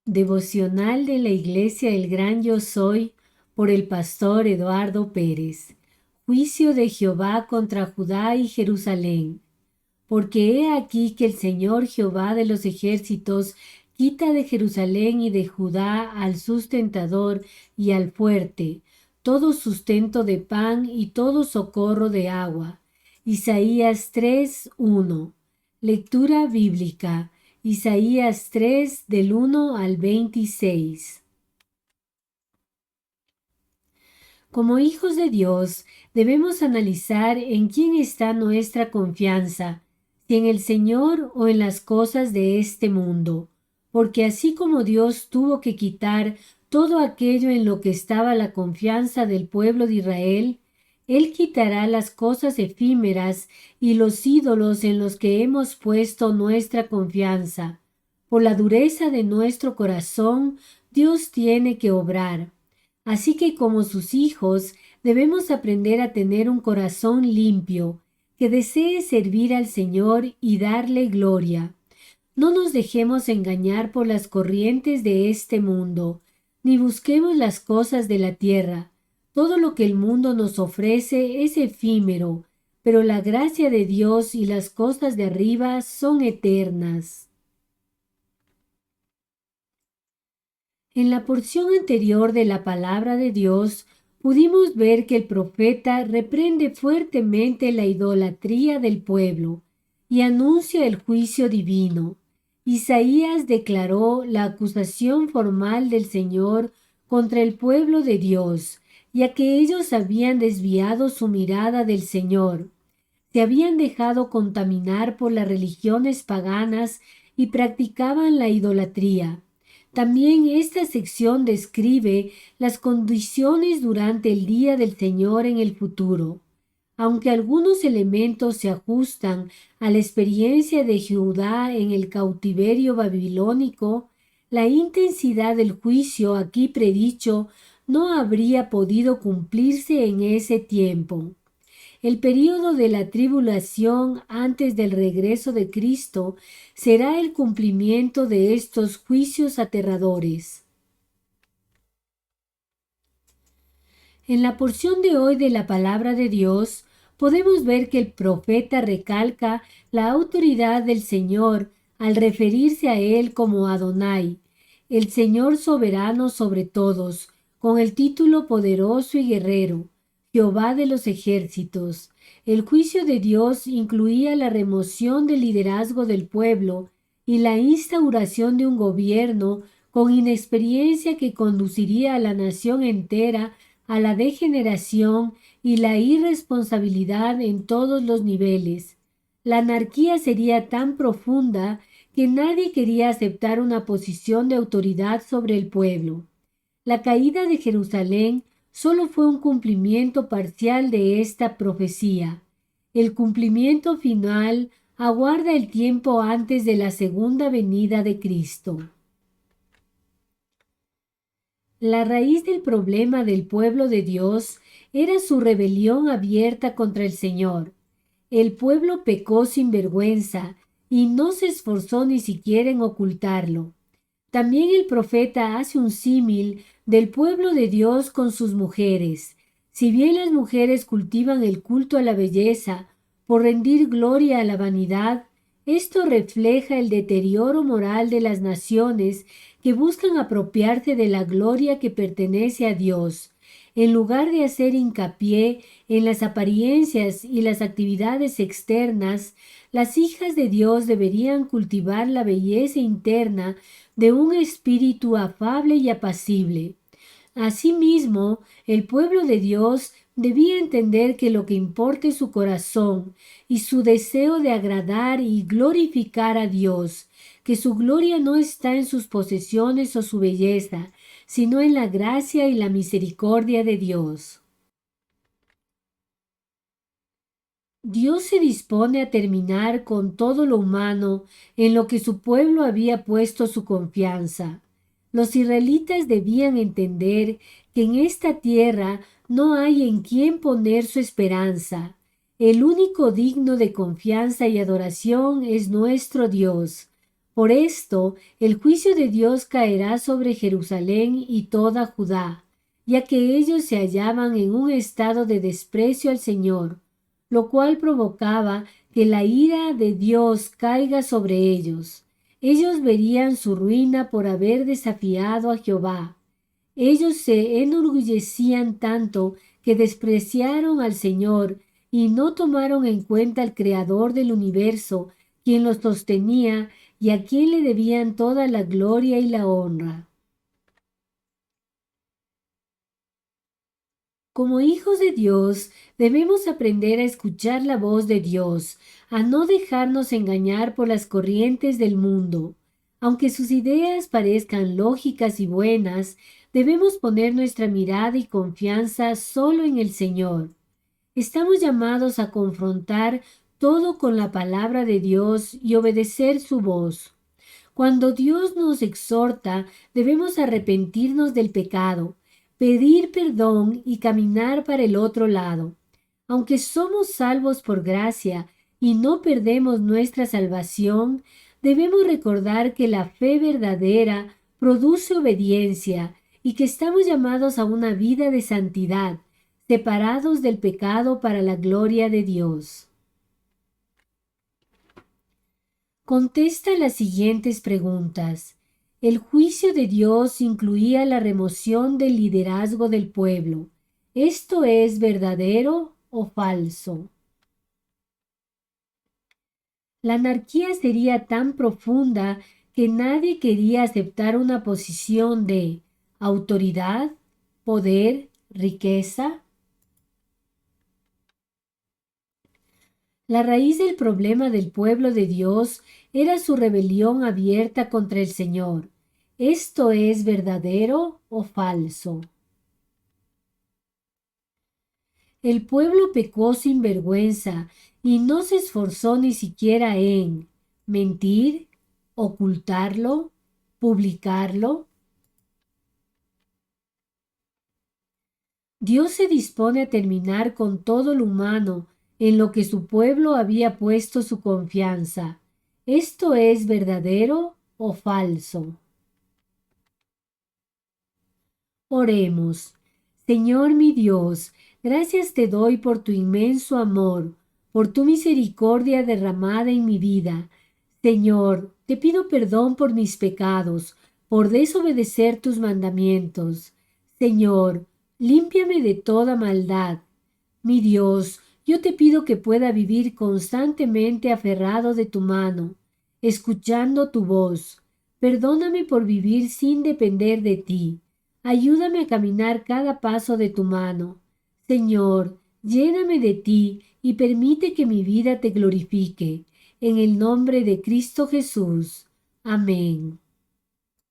Devocional de la Iglesia El Gran Yo Soy por el pastor Eduardo Pérez. Juicio de Jehová contra Judá y Jerusalén. Porque he aquí que el Señor Jehová de los ejércitos quita de Jerusalén y de Judá al sustentador y al fuerte, todo sustento de pan y todo socorro de agua. Isaías 3:1. Lectura bíblica. Isaías 3 del 1 al 26. Como hijos de Dios, debemos analizar en quién está nuestra confianza, si en el Señor o en las cosas de este mundo, porque así como Dios tuvo que quitar todo aquello en lo que estaba la confianza del pueblo de Israel, Él quitará las cosas efímeras y los ídolos en los que hemos puesto nuestra confianza. Por la dureza de nuestro corazón, Dios tiene que obrar. Así que como sus hijos debemos aprender a tener un corazón limpio, que desee servir al Señor y darle gloria. No nos dejemos engañar por las corrientes de este mundo, ni busquemos las cosas de la tierra. Todo lo que el mundo nos ofrece es efímero, pero la gracia de Dios y las cosas de arriba son eternas. En la porción anterior de la palabra de Dios, pudimos ver que el profeta reprende fuertemente la idolatría del pueblo y anuncia el juicio divino. Isaías declaró la acusación formal del Señor contra el pueblo de Dios, ya que ellos habían desviado su mirada del Señor. Se habían dejado contaminar por las religiones paganas y practicaban la idolatría. También esta sección describe las condiciones durante el día del Señor en el futuro. Aunque algunos elementos se ajustan a la experiencia de Judá en el cautiverio babilónico, la intensidad del juicio aquí predicho no habría podido cumplirse en ese tiempo. El período de la tribulación antes del regreso de Cristo será el cumplimiento de estos juicios aterradores. En la porción de hoy de la palabra de Dios, podemos ver que el profeta recalca la autoridad del Señor al referirse a él como Adonai, el Señor soberano sobre todos, con el título poderoso y guerrero, Jehová de los ejércitos. El juicio de Dios incluía la remoción del liderazgo del pueblo y la instauración de un gobierno con inexperiencia que conduciría a la nación entera a la degeneración y la irresponsabilidad en todos los niveles. La anarquía sería tan profunda que nadie quería aceptar una posición de autoridad sobre el pueblo. La caída de Jerusalén solo fue un cumplimiento parcial de esta profecía. El cumplimiento final aguarda el tiempo antes de la segunda venida de Cristo. La raíz del problema del pueblo de Dios era su rebelión abierta contra el Señor. El pueblo pecó sin vergüenza y no se esforzó ni siquiera en ocultarlo. También el profeta hace un símil del pueblo de Dios con sus mujeres. Si bien las mujeres cultivan el culto a la belleza por rendir gloria a la vanidad, esto refleja el deterioro moral de las naciones que buscan apropiarse de la gloria que pertenece a Dios. En lugar de hacer hincapié en las apariencias y las actividades externas, las hijas de Dios deberían cultivar la belleza interna de un espíritu afable y apacible. Asimismo, el pueblo de Dios debía entender que lo que importa es su corazón y su deseo de agradar y glorificar a Dios, que su gloria no está en sus posesiones o su belleza, sino en la gracia y la misericordia de Dios. Dios se dispone a terminar con todo lo humano en lo que su pueblo había puesto su confianza. Los israelitas debían entender que en esta tierra no hay en quien poner su esperanza. El único digno de confianza y adoración es nuestro Dios. Por esto, el juicio de Dios caerá sobre Jerusalén y toda Judá, ya que ellos se hallaban en un estado de desprecio al Señor, lo cual provocaba que la ira de Dios caiga sobre ellos. Ellos verían su ruina por haber desafiado a Jehová. Ellos se enorgullecían tanto que despreciaron al Señor y no tomaron en cuenta al Creador del universo, quien los sostenía y a quien le debían toda la gloria y la honra. Como hijos de Dios, debemos aprender a escuchar la voz de Dios, a no dejarnos engañar por las corrientes del mundo. Aunque sus ideas parezcan lógicas y buenas, debemos poner nuestra mirada y confianza solo en el Señor. Estamos llamados a confrontar todo con la palabra de Dios y obedecer su voz. Cuando Dios nos exhorta, debemos arrepentirnos del pecado, pedir perdón y caminar para el otro lado. Aunque somos salvos por gracia y no perdemos nuestra salvación, debemos recordar que la fe verdadera produce obediencia y que estamos llamados a una vida de santidad, separados del pecado para la gloria de Dios. Contesta las siguientes preguntas. ¿El juicio de Dios incluía la remoción del liderazgo del pueblo? ¿Esto es verdadero o falso? La anarquía sería tan profunda que nadie quería aceptar una posición de autoridad, poder, riqueza. La raíz del problema del pueblo de Dios era su rebelión abierta contra el Señor. ¿Esto es verdadero o falso? El pueblo pecó sin vergüenza y no se esforzó ni siquiera en mentir, ocultarlo, publicarlo. Dios se dispone a terminar con todo lo humano en lo que su pueblo había puesto su confianza. ¿Esto es verdadero o falso? Oremos. Señor mi Dios, gracias te doy por tu inmenso amor, por tu misericordia derramada en mi vida. Señor, te pido perdón por mis pecados, por desobedecer tus mandamientos. Señor, límpiame de toda maldad. Mi Dios, yo te pido que pueda vivir constantemente aferrado de tu mano, escuchando tu voz. Perdóname por vivir sin depender de ti. Ayúdame a caminar cada paso de tu mano. Señor, lléname de ti y permite que mi vida te glorifique. En el nombre de Cristo Jesús. Amén.